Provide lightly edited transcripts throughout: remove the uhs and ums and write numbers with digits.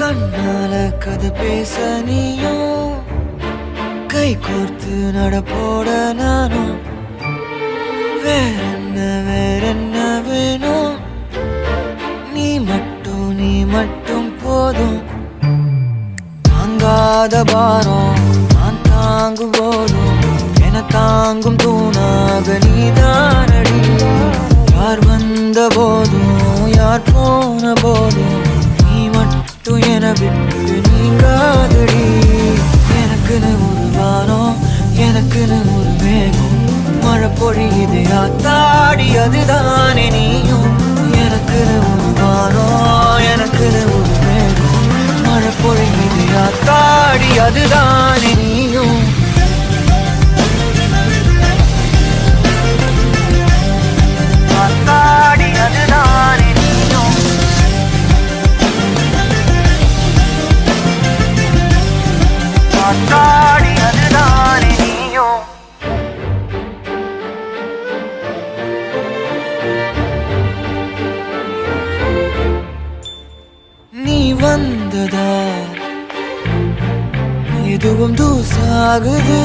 கண்ணால கதை பேச நீயும் கை கோர்த்து நடப்போட நானும் வேறென்ன வேணும் நீ மட்டும் போதும் தாங்காத பாரம் நான் தாங்கும் போதும் என தாங்கும் தூணாக நீதானடி யார் வந்த போதும் யார் போன போதும் நீ மட்டும் என விட்டு நீங்காதடி எனக்குன்னு ஒரு வானம் எனக்குன்னு ஒரு மேகம் மழை பொழியுது ஆத்தாடி அதுதானே நீயும் எனக்குன்னு ஒரு வானம் எனக்குன்னு ஒரு மேகம் மழை பொழியுது ஆத்தாடி அதுதானே நீயும் ஆத்தாடி அதுதானே நீயும் ஆத்தாடி அதுதானே நீயும் நீ வந்ததா எதுவும் தூசாகுது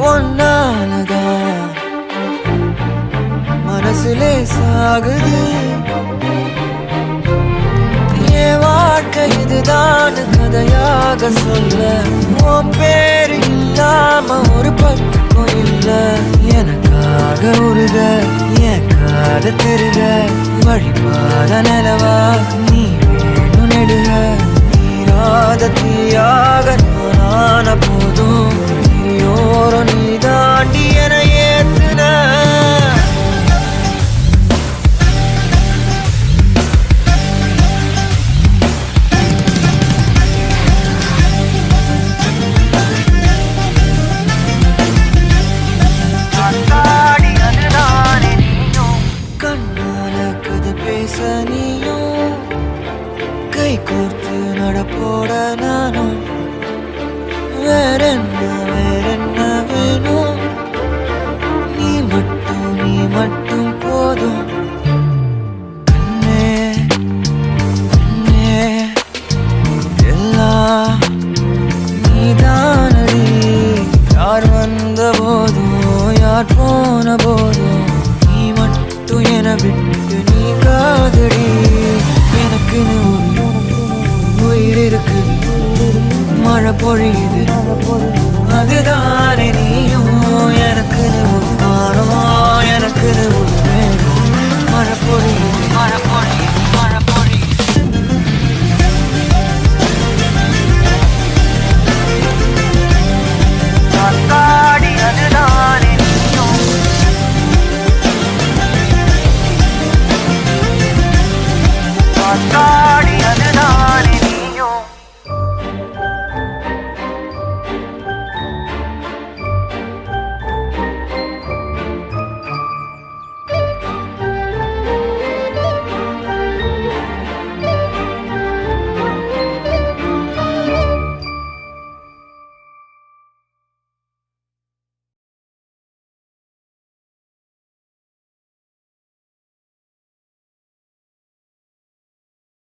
ஒன்னாலதா மனசுலே சாகுது என் வாழ்க்கை இதுதான் கதையாக சொல்ல உன் பேரு இல்லாம ஒரு பக்கம் இல்ல எனக்காக உருக என் காத திருக வழிபாத நிலவா நீ வேணும் நெடுக நீராத தீயாக நானான போதும் நீயோரம் நீ தாண்டி என ஏத்துன நீயும் கை கோர்த்து நடப்போட நானும் வேறென்ன வேணும் நீ மட்டும் போதும் கண்ணே எல்லாம் நீதானடி யார் வந்த போதும் யார் போன போதும் நீ மட்டும் என விட்டு நீ காதடி எனக்குன்னு ஒரு உயிர் இருக்கு மழை பொழியுது அதுதானே நீயும் எனக்குன்னு ஒரு வானம் எனக்குன்னு ஒரு மேகம் மழை பொழியுது ஆத்தாடி அதுதானே நீயும் ஆத்தாடி